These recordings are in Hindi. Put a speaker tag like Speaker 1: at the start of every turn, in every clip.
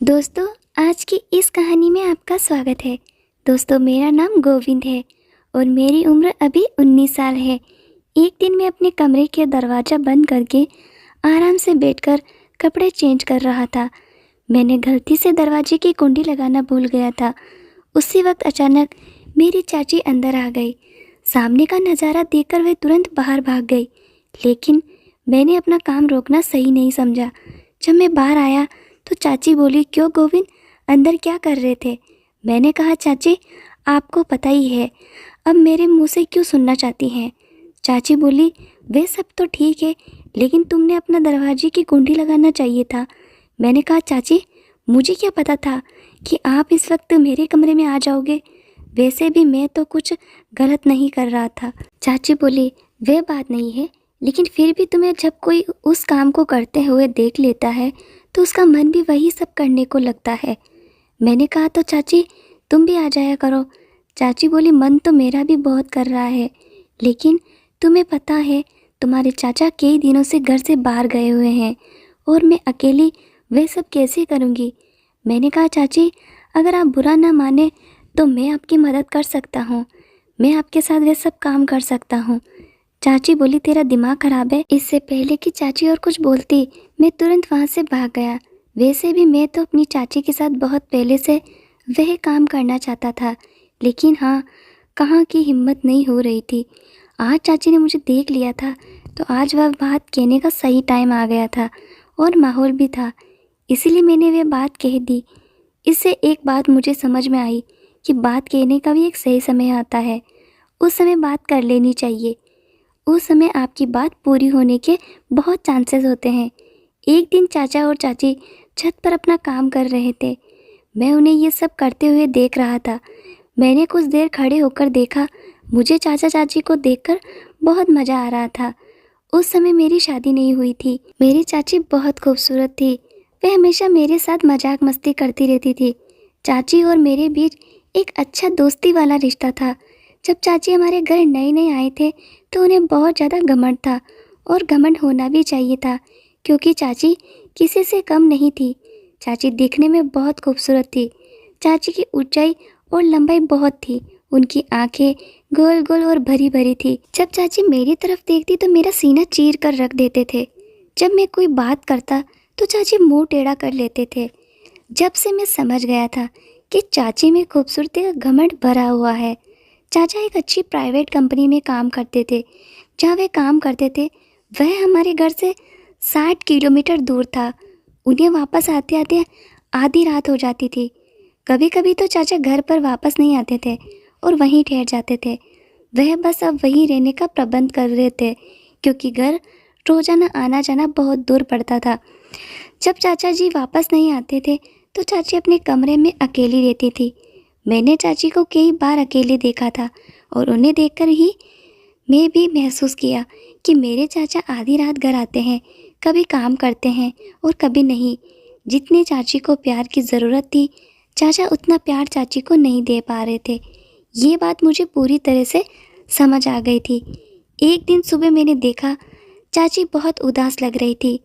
Speaker 1: दोस्तों, आज की इस कहानी में आपका स्वागत है। दोस्तों, मेरा नाम गोविंद है और मेरी उम्र अभी 19 साल है। एक दिन मैं अपने कमरे के दरवाज़ा बंद करके आराम से बैठकर कपड़े चेंज कर रहा था। मैंने गलती से दरवाजे की कुंडी लगाना भूल गया था। उसी वक्त अचानक मेरी चाची अंदर आ गई। सामने का नज़ारा देखकर वे तुरंत बाहर भाग गई, लेकिन मैंने अपना काम रोकना सही नहीं समझा। जब मैं बाहर आया तो चाची बोली, क्यों गोविंद, अंदर क्या कर रहे थे? मैंने कहा, चाची आपको पता ही है, अब मेरे मुंह से क्यों सुनना चाहती हैं? चाची बोली, वे सब तो ठीक है, लेकिन तुमने अपना दरवाजे की कुंडी लगाना चाहिए था। मैंने कहा, चाची मुझे क्या पता था कि आप इस वक्त मेरे कमरे में आ जाओगे। वैसे भी मैं तो कुछ गलत नहीं कर रहा था। चाची बोली, वह बात नहीं है, लेकिन फिर भी तुम्हें जब कोई उस काम को करते हुए देख लेता है तो उसका मन भी वही सब करने को लगता है। मैंने कहा, तो चाची तुम भी आ जाया करो। चाची बोली, मन तो मेरा भी बहुत कर रहा है, लेकिन तुम्हें पता है तुम्हारे चाचा कई दिनों से घर से बाहर गए हुए हैं और मैं अकेली वे सब कैसे करूँगी। मैंने कहा, चाची अगर आप बुरा ना माने तो मैं आपकी मदद कर सकता हूँ। मैं आपके साथ वे सब काम कर सकता हूँ। चाची बोली, तेरा दिमाग खराब है। इससे पहले कि चाची और कुछ बोलती, मैं तुरंत वहाँ से भाग गया। वैसे भी मैं तो अपनी चाची के साथ बहुत पहले से वह काम करना चाहता था, लेकिन हाँ, कहाँ की हिम्मत नहीं हो रही थी। आज चाची ने मुझे देख लिया था, तो आज वह बात कहने का सही टाइम आ गया था और माहौल भी था, इसीलिए मैंने वह बात कह दी। इससे एक बात मुझे समझ में आई कि बात कहने का भी एक सही समय आता है। उस समय बात कर लेनी चाहिए। उस समय आपकी बात पूरी होने के बहुत चांसेस होते हैं। एक दिन चाचा और चाची छत पर अपना काम कर रहे थे। मैं उन्हें ये सब करते हुए देख रहा था। मैंने कुछ देर खड़े होकर देखा। मुझे चाचा चाची को देखकर बहुत मज़ा आ रहा था। उस समय मेरी शादी नहीं हुई थी। मेरी चाची बहुत खूबसूरत थी। वह हमेशा मेरे साथ मजाक मस्ती करती रहती थी। चाची और मेरे बीच एक अच्छा दोस्ती वाला रिश्ता था। जब चाची हमारे घर नए नए आए थे तो उन्हें बहुत ज़्यादा घमंड था, और घमंड होना भी चाहिए था, क्योंकि चाची किसी से कम नहीं थी। चाची दिखने में बहुत खूबसूरत थी। चाची की ऊंचाई और लंबाई बहुत थी। उनकी आंखें गोल गोल और भरी भरी थी। जब चाची मेरी तरफ देखती तो मेरा सीना चीर कर रख देते थे। जब मैं कोई बात करता तो चाची मुंह टेढ़ा कर लेते थे। जब से मैं समझ गया था कि चाची में खूबसूरती का घमंड भरा हुआ है। चाचा एक अच्छी प्राइवेट कंपनी में काम करते थे। जहाँ वे काम करते थे वह हमारे घर से 60 किलोमीटर दूर था। उन्हें वापस आते आते आधी रात हो जाती थी। कभी कभी तो चाचा घर पर वापस नहीं आते थे और वहीं ठहर जाते थे। वह बस अब वहीं रहने का प्रबंध कर रहे थे, क्योंकि घर रोजाना आना जाना बहुत दूर पड़ता था। जब चाचा जी वापस नहीं आते थे तो चाची अपने कमरे में अकेली रहती थी। मैंने चाची को कई बार अकेले देखा था और उन्हें देखकर ही मैं भी महसूस किया कि मेरे चाचा आधी रात घर आते हैं, कभी काम करते हैं और कभी नहीं। जितनी चाची को प्यार की ज़रूरत थी, चाचा उतना प्यार चाची को नहीं दे पा रहे थे। ये बात मुझे पूरी तरह से समझ आ गई थी। एक दिन सुबह मैंने देखा चाची बहुत उदास लग रही थी,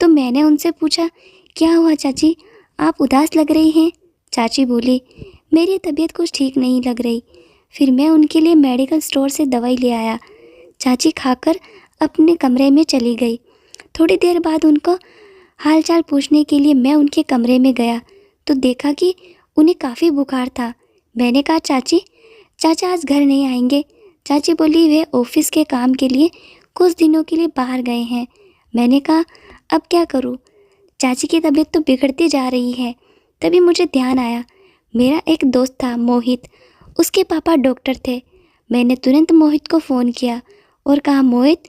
Speaker 1: तो मैंने उनसे पूछा, क्या हुआ चाची, आप उदास लग रही हैं? चाची बोली, मेरी तबीयत कुछ ठीक नहीं लग रही। फिर मैं उनके लिए मेडिकल स्टोर से दवाई ले आया। चाची खाकर अपने कमरे में चली गई। थोड़ी देर बाद उनको हालचाल पूछने के लिए मैं उनके कमरे में गया तो देखा कि उन्हें काफ़ी बुखार था। मैंने कहा, चाची चाचा आज घर नहीं आएंगे। चाची बोली, वे ऑफिस के काम के लिए कुछ दिनों के लिए बाहर गए हैं। मैंने कहा, अब क्या करूं? चाची की तबीयत तो बिगड़ती जा रही है। तभी मुझे ध्यान आया, मेरा एक दोस्त था मोहित, उसके पापा डॉक्टर थे। मैंने तुरंत मोहित को फ़ोन किया और कहा, मोहित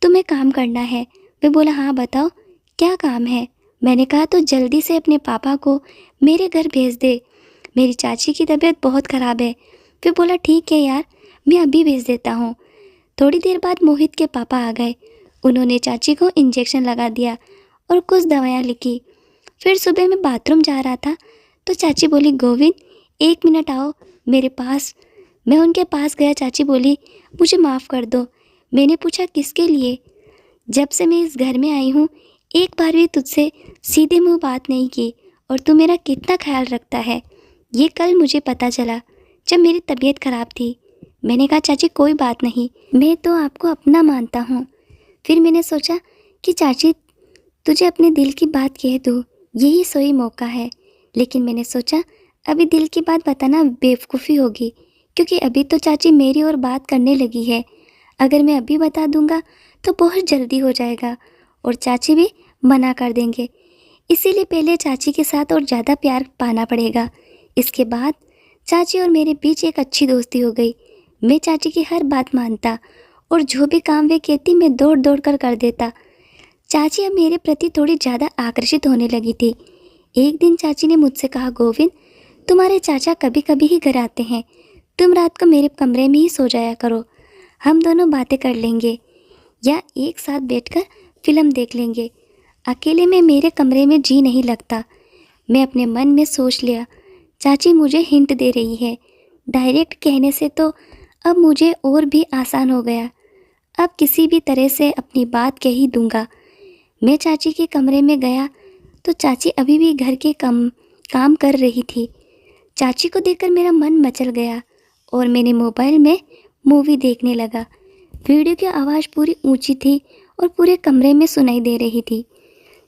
Speaker 1: तुम्हें काम करना है। वे बोला, हाँ बताओ क्या काम है? मैंने कहा, तो जल्दी से अपने पापा को मेरे घर भेज दे, मेरी चाची की तबीयत बहुत ख़राब है। वे बोला, ठीक है यार, मैं अभी भेज देता हूँ। थोड़ी देर बाद मोहित के पापा आ गए। उन्होंने चाची को इंजेक्शन लगा दिया और कुछ दवाइयाँ लिखी। फिर सुबह मैं बाथरूम जा रहा था तो चाची बोली, गोविंद एक मिनट आओ मेरे पास। मैं उनके पास गया। चाची बोली, मुझे माफ़ कर दो। मैंने पूछा, किसके लिए? जब से मैं इस घर में आई हूँ एक बार भी तुझसे सीधे मुंह बात नहीं की और तू मेरा कितना ख्याल रखता है, ये कल मुझे पता चला जब मेरी तबीयत ख़राब थी। मैंने कहा चाची कोई बात नहीं, मैं तो आपको अपना मानता हूँ। फिर मैंने सोचा कि चाची तुझे अपने दिल की बात कह दूँ, यही सही मौका है। लेकिन मैंने सोचा अभी दिल की बात बताना बेवकूफ़ी होगी, क्योंकि अभी तो चाची मेरी और बात करने लगी है। अगर मैं अभी बता दूंगा तो बहुत जल्दी हो जाएगा और चाची भी मना कर देंगे। इसीलिए पहले चाची के साथ और ज़्यादा प्यार पाना पड़ेगा। इसके बाद चाची और मेरे बीच एक अच्छी दोस्ती हो गई। मैं चाची की हर बात मानता और जो भी काम वे कहती मैं दौड़ दौड़ कर देता। चाची अब मेरे प्रति थोड़ी ज़्यादा आकर्षित होने लगी थी। एक दिन चाची ने मुझसे कहा, गोविंद तुम्हारे चाचा कभी कभी ही घर आते हैं, तुम रात को मेरे कमरे में ही सो जाया करो, हम दोनों बातें कर लेंगे या एक साथ बैठकर फिल्म देख लेंगे। अकेले में मेरे कमरे में जी नहीं लगता। मैं अपने मन में सोच लिया, चाची मुझे हिंट दे रही है। डायरेक्ट कहने से तो अब मुझे और भी आसान हो गया। अब किसी भी तरह से अपनी बात कह ही दूंगा। मैं चाची के कमरे में गया तो चाची अभी भी घर के काम कर रही थी। चाची को देखकर मेरा मन मचल गया और मैंने मोबाइल में मूवी देखने लगा। वीडियो की आवाज़ पूरी ऊंची थी और पूरे कमरे में सुनाई दे रही थी।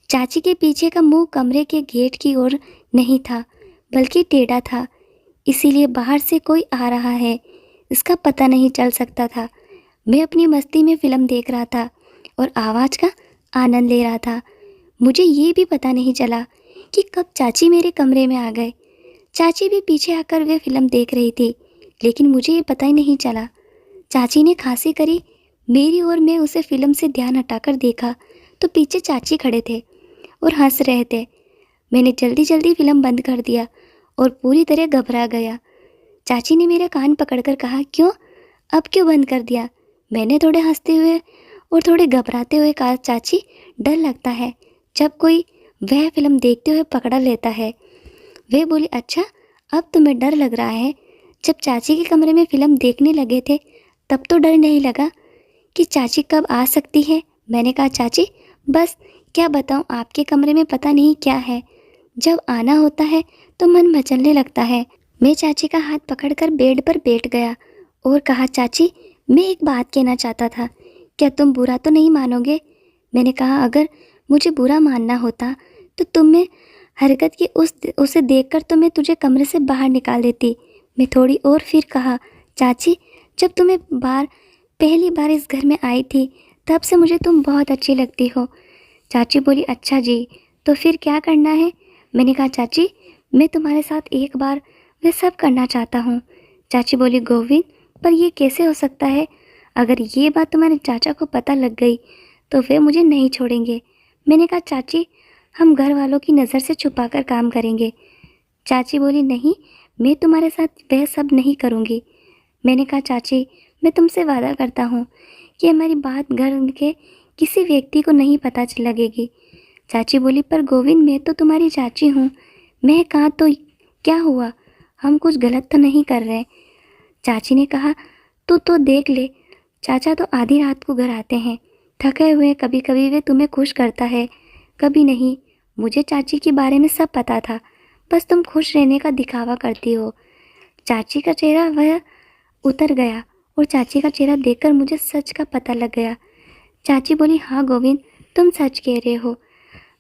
Speaker 1: चाची के पीछे का मुंह कमरे के गेट की ओर नहीं था, बल्कि टेढ़ा था, इसीलिए बाहर से कोई आ रहा है इसका पता नहीं चल सकता था। मैं अपनी मस्ती में फ़िल्म देख रहा था और आवाज़ का आनंद ले रहा था। मुझे ये भी पता नहीं चला कि कब चाची मेरे कमरे में आ गए। चाची भी पीछे आकर वे फ़िल्म देख रही थी, लेकिन मुझे ये पता ही नहीं चला। चाची ने खांसी करी मेरी और मैं उसे फ़िल्म से ध्यान हटाकर देखा तो पीछे चाची खड़े थे और हंस रहे थे। मैंने जल्दी जल्दी फ़िल्म बंद कर दिया और पूरी तरह घबरा गया। चाची ने मेरा कान पकड़कर कहा, क्यों, अब क्यों बंद कर दिया? मैंने थोड़े हंसते हुए और थोड़े घबराते हुए कहा, चाची डर लगता है जब कोई वह फ़िल्म देखते हुए पकड़ा लेता है। वे बोली, अच्छा अब तुम्हें डर लग रहा है? जब चाची के कमरे में फ़िल्म देखने लगे थे तब तो डर नहीं लगा कि चाची कब आ सकती है? मैंने कहा, चाची बस क्या बताऊं, आपके कमरे में पता नहीं क्या है, जब आना होता है तो मन मचलने लगता है। मैं चाची का हाथ पकड़कर बेड पर बैठ गया और कहा, चाची मैं एक बात कहना चाहता था, क्या तुम बुरा तो नहीं मानोगे? मैंने कहा, अगर मुझे बुरा मानना होता तो तुमने हरकत की उसे देखकर तो मैं तुझे कमरे से बाहर निकाल देती। मैं थोड़ी और फिर कहा, चाची जब तुम्हें पहली बार इस घर में आई थी तब से मुझे तुम बहुत अच्छी लगती हो। चाची बोली, अच्छा जी, तो फिर क्या करना है? मैंने कहा, चाची मैं तुम्हारे साथ एक बार वह सब करना चाहता हूँ। चाची बोली, गोविंद पर यह कैसे हो सकता है? अगर ये बात तुम्हारे चाचा को पता लग गई तो वे मुझे नहीं छोड़ेंगे। मैंने कहा, चाची हम घर वालों की नज़र से छुपाकर काम करेंगे। चाची बोली, नहीं मैं तुम्हारे साथ वह सब नहीं करूँगी। मैंने कहा, चाची मैं तुमसे वादा करता हूँ कि हमारी बात घर के किसी व्यक्ति को नहीं पता लगेगी। चाची बोली, पर गोविंद मैं तो तुम्हारी चाची हूँ, मैं कहा तो क्या हुआ, हम कुछ गलत तो नहीं कर रहे। चाची ने कहा, तो देख ले, चाचा तो आधी रात को घर आते हैं थके हुए, कभी कभी वे तुम्हें खुश करता है कभी नहीं। मुझे चाची के बारे में सब पता था, बस तुम खुश रहने का दिखावा करती हो। चाची का चेहरा वह उतर गया और चाची का चेहरा देखकर मुझे सच का पता लग गया। चाची बोली, हाँ गोविंद तुम सच कह रहे हो,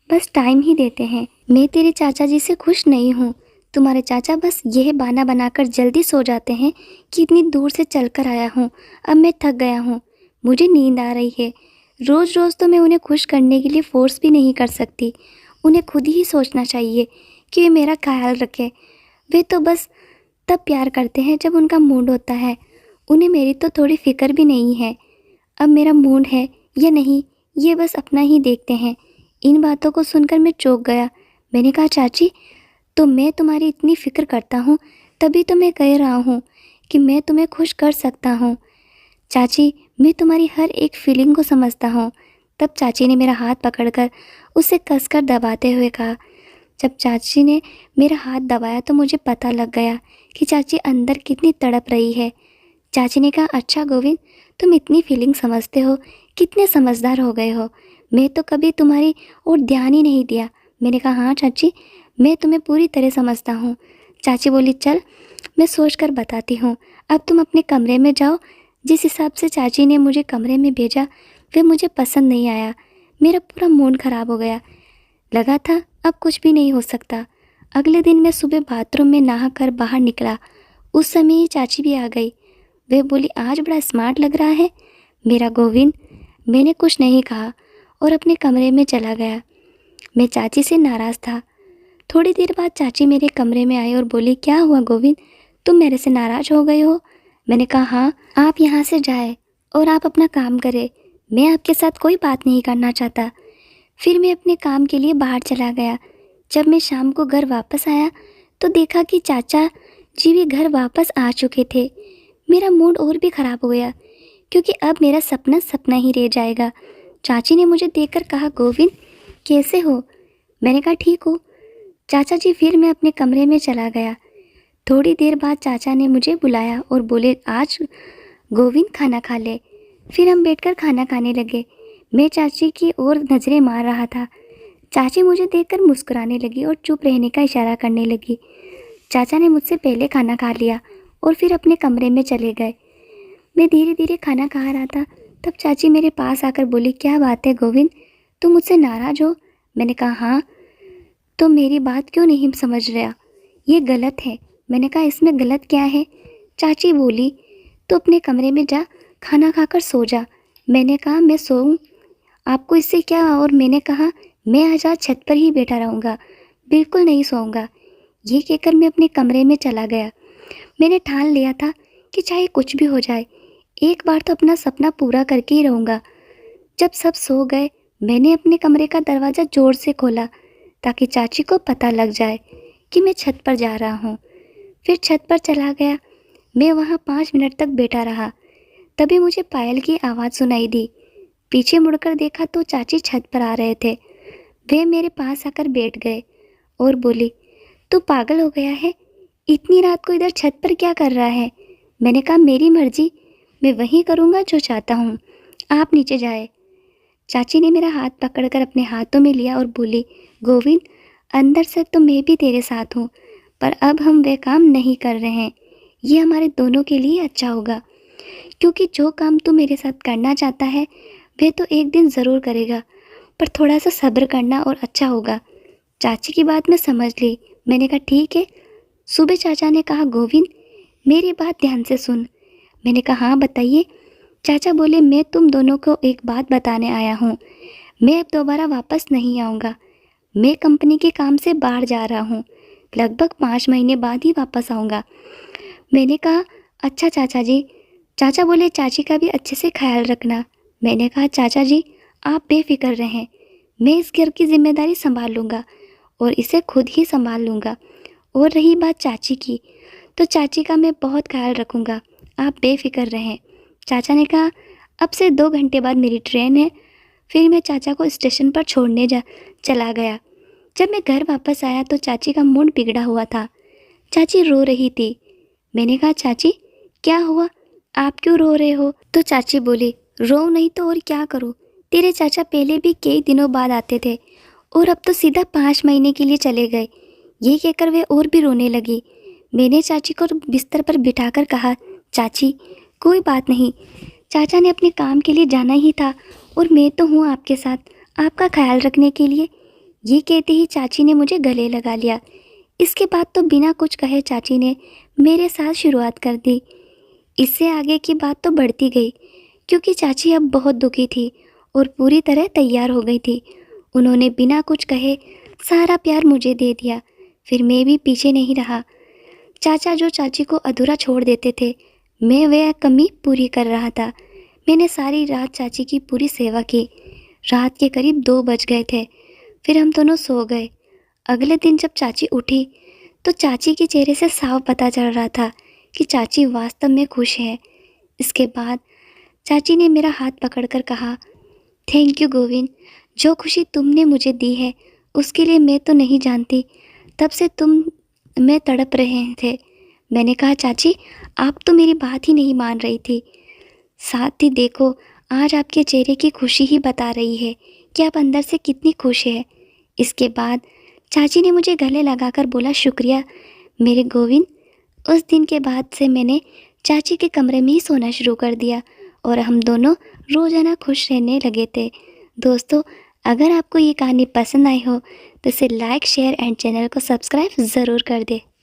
Speaker 1: बस टाइम ही देते हैं। मैं तेरे चाचा जी से खुश नहीं हूँ। तुम्हारे चाचा बस यह बहाना बनाकर जल्दी सो जाते हैं कि इतनी दूर से चलकर आया हूँ, अब मैं थक गया हूँ, मुझे नींद आ रही है। रोज़ रोज़ तो मैं उन्हें खुश करने के लिए फ़ोर्स भी नहीं कर सकती। उन्हें खुद ही सोचना चाहिए कि वे मेरा ख्याल रखें। वे तो बस तब प्यार करते हैं जब उनका मूड होता है। उन्हें मेरी तो थोड़ी फिक्र भी नहीं है, अब मेरा मूड है या नहीं ये बस अपना ही देखते हैं। इन बातों को सुनकर मैं चौंक गया। मैंने कहा, चाची तो मैं तुम्हारी इतनी फ़िक्र करता हूँ, तभी तो मैं कह रहा हूँ कि मैं तुम्हें खुश कर सकता हूँ। चाची मैं तुम्हारी हर एक फीलिंग को समझता हूँ। तब चाची ने मेरा हाथ पकड़कर उसे कसकर दबाते हुए कहा। जब चाची ने मेरा हाथ दबाया तो मुझे पता लग गया कि चाची अंदर कितनी तड़प रही है। चाची ने कहा, अच्छा गोविंद तुम इतनी फीलिंग समझते हो, कितने समझदार हो गए हो। मैं तो कभी तुम्हारी ओर ध्यान ही नहीं दिया, मैंने कहा हाँ चाची, मैं तुम्हें पूरी तरह समझता हूँ। चाची बोली चल मैं सोच कर बताती हूँ, अब तुम अपने कमरे में जाओ। जिस हिसाब से चाची ने मुझे कमरे में भेजा वह मुझे पसंद नहीं आया। मेरा पूरा मूड ख़राब हो गया। लगा था अब कुछ भी नहीं हो सकता। अगले दिन मैं सुबह बाथरूम में नहा कर बाहर निकला। उस समय ही चाची भी आ गई। वह बोली आज बड़ा स्मार्ट लग रहा है मेरा गोविंद। मैंने कुछ नहीं कहा और अपने कमरे में चला गया। मैं चाची से नाराज़ था। थोड़ी देर बाद चाची मेरे कमरे में आई और बोली क्या हुआ गोविंद, तुम मेरे से नाराज़ हो गए हो? मैंने कहा हाँ, आप यहाँ से जाए और आप अपना काम करें, मैं आपके साथ कोई बात नहीं करना चाहता। फिर मैं अपने काम के लिए बाहर चला गया। जब मैं शाम को घर वापस आया तो देखा कि चाचा जी भी घर वापस आ चुके थे। मेरा मूड और भी ख़राब हो गया क्योंकि अब मेरा सपना सपना ही रह जाएगा। चाची ने मुझे देखकर कहा गोविंद कैसे हो? मैंने कहा ठीक हूँ चाचा जी। फिर मैं अपने कमरे में चला गया। थोड़ी देर बाद चाचा ने मुझे बुलाया और बोले आज गोविंद खाना खा ले। फिर हम बैठकर खाना खाने लगे। मैं चाची की ओर नज़रें मार रहा था। चाची मुझे देखकर मुस्कुराने लगी और चुप रहने का इशारा करने लगी। चाचा ने मुझसे पहले खाना खा लिया और फिर अपने कमरे में चले गए। मैं धीरे धीरे खाना खा रहा था, तब चाची मेरे पास आकर बोली क्या बात है गोविंद, तुम मुझसे नाराज़ हो? मैंने कहा हाँ। तो मेरी बात क्यों नहीं समझ रहा? ये गलत है। मैंने कहा इसमें गलत क्या है? चाची बोली तो अपने कमरे में जा, खाना खाकर सो जा। मैंने कहा मैं सोऊं, आपको इससे क्या? और मैंने कहा मैं आज छत पर ही बैठा रहूँगा, बिल्कुल नहीं सोऊंगा। ये कहकर मैं अपने कमरे में चला गया। मैंने ठान लिया था कि चाहे कुछ भी हो जाए, एक बार तो अपना सपना पूरा करके ही रहूँगा। जब सब सो गए मैंने अपने कमरे का दरवाज़ा ज़ोर से खोला ताकि चाची को पता लग जाए कि मैं छत पर जा रहा हूँ। फिर छत पर चला गया। मैं वहाँ 5 मिनट तक बैठा रहा। तभी मुझे पायल की आवाज़ सुनाई दी। पीछे मुड़कर देखा तो चाची छत पर आ रहे थे। वे मेरे पास आकर बैठ गए और बोली तू पागल हो गया है, इतनी रात को इधर छत पर क्या कर रहा है? मैंने कहा मेरी मर्जी, मैं वही करूँगा जो चाहता हूँ, आप नीचे जाए। चाची ने मेरा हाथ पकड़कर अपने हाथों में लिया और बोली गोविंद अंदर से तो मैं भी तेरे साथ हूँ, पर अब हम वे काम नहीं कर रहे हैं। ये हमारे दोनों के लिए अच्छा होगा, क्योंकि जो काम तू मेरे साथ करना चाहता है वह तो एक दिन ज़रूर करेगा, पर थोड़ा सा सब्र करना और अच्छा होगा। चाची की बात मैं समझ ली। मैंने कहा ठीक है। सुबह चाचा ने कहा गोविंद मेरी बात ध्यान से सुन। मैंने कहा हाँ बताइए। चाचा बोले मैं तुम दोनों को एक बात बताने आया हूँ। मैं अब दोबारा वापस नहीं आऊँगा। मैं कंपनी के काम से बाहर जा रहा हूँ, लगभग 5 महीने बाद ही वापस आऊँगा। मैंने कहा अच्छा चाचा जी। चाचा बोले चाची का भी अच्छे से ख्याल रखना। मैंने कहा चाचा जी आप बेफिक्र रहें, मैं इस घर की जिम्मेदारी संभाल लूँगा और इसे खुद ही संभाल लूँगा। और रही बात चाची की, तो चाची का मैं बहुत ख्याल रखूँगा, आप बेफिक्र रहें। चाचा ने कहा अब से 2 घंटे बाद मेरी ट्रेन है। फिर मैं चाचा को स्टेशन पर छोड़ने चला गया। जब मैं घर वापस आया तो चाची का मूड बिगड़ा हुआ था। चाची रो रही थी। मैंने कहा चाची क्या हुआ, आप क्यों रो रहे हो? तो चाची बोली रो नहीं तो और क्या करूँ, तेरे चाचा पहले भी कई दिनों बाद आते थे और अब तो सीधा 5 महीने के लिए चले गए। ये कहकर वे और भी रोने लगी। मैंने चाची को बिस्तर पर बिठाकर कहा चाची कोई बात नहीं, चाचा ने अपने काम के लिए जाना ही था और मैं तो हूँ आपके साथ आपका ख्याल रखने के लिए। ये कहते ही चाची ने मुझे गले लगा लिया। इसके बाद तो बिना कुछ कहे चाची ने मेरे साथ शुरुआत कर दी। इससे आगे की बात तो बढ़ती गई, क्योंकि चाची अब बहुत दुखी थी और पूरी तरह तैयार हो गई थी। उन्होंने बिना कुछ कहे सारा प्यार मुझे दे दिया। फिर मैं भी पीछे नहीं रहा। चाचा जो चाची को अधूरा छोड़ देते थे, मैं वह कमी पूरी कर रहा था। मैंने सारी रात चाची की पूरी सेवा की। रात के करीब 2 बज गए थे। फिर हम दोनों सो गए। अगले दिन जब चाची उठी तो चाची के चेहरे से साफ पता चल रहा था कि चाची वास्तव में खुश है। इसके बाद चाची ने मेरा हाथ पकड़कर कहा थैंक यू गोविंद, जो खुशी तुमने मुझे दी है उसके लिए मैं तो नहीं जानती तब से तुम मैं तड़प रहे थे। मैंने कहा चाची आप तो मेरी बात ही नहीं मान रही थी। साथ ही देखो आज आपके चेहरे की खुशी ही बता रही है कि आप अंदर से कितनी खुश है। इसके बाद चाची ने मुझे गले लगाकर बोला, शुक्रिया मेरे गोविंद। उस दिन के बाद से मैंने चाची के कमरे में ही सोना शुरू कर दिया और हम दोनों रोज़ाना खुश रहने लगे थे। दोस्तों, अगर आपको ये कहानी पसंद आई हो तो इसे लाइक, शेयर एंड चैनल को सब्सक्राइब ज़रूर कर दे।